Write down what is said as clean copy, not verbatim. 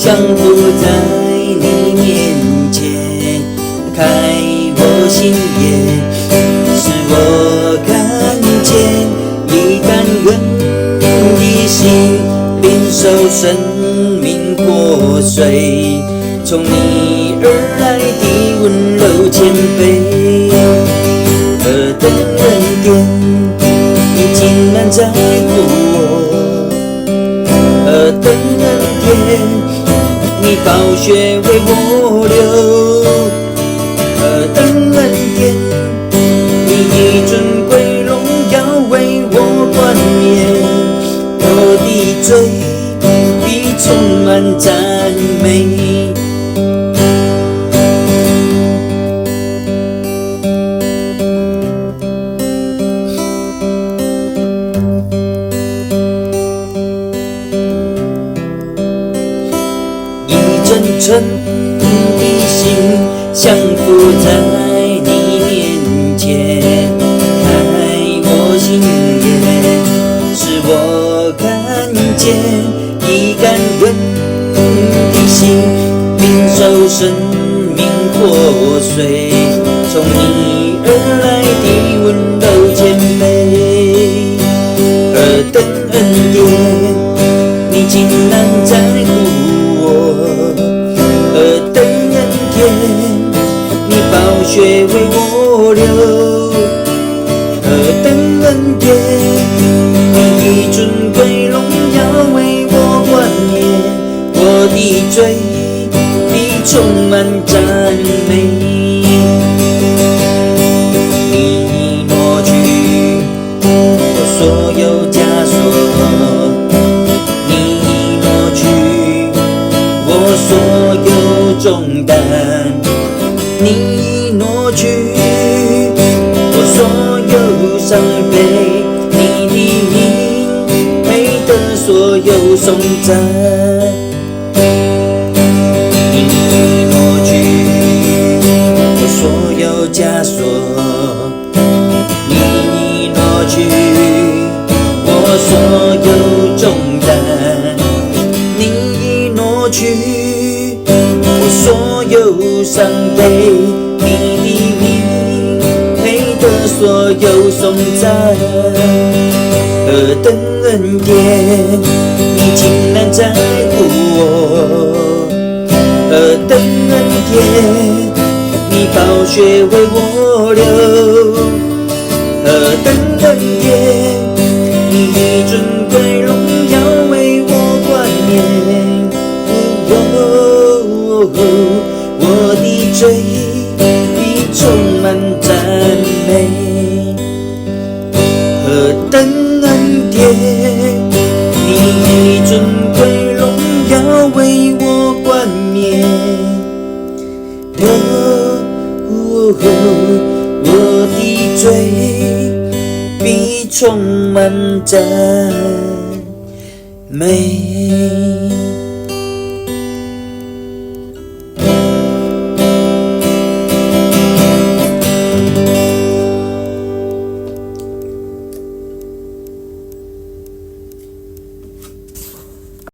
降服在你面前，开我心眼，使我看见你甘愿的心，领受生命活水，从你而来的温柔谦卑。何等恩典，你竟然在乎我！何等恩典，你宝血为我流！何等恩典，你以尊贵荣耀为我冠冕，我的罪必充满赞美。真诚的心降服在你面前，开我心眼，使我看见你甘愿的心，领受生命活水，从你而来的温柔谦卑。何等恩典，你竟然在乎我！何等恩典，你宝血为我流！何等恩典，你以尊贵荣耀为我冠冕，我的罪必充满赞美。你挪去我所有枷锁，你挪去我所有重担，你挪去我所有伤悲，你的名配得所有颂赞。你挪去我所有枷锁，你挪去我所有重担，你挪去我所有伤悲，你的名配得所有颂赞。何等恩典，你竟然在乎我！何等恩典，你宝血为我流！何等恩典，你以尊贵荣耀为我冠冕。我的罪必充满赞美。何等恩典，你以尊贵荣耀为我冠冕。我的罪必充满赞美。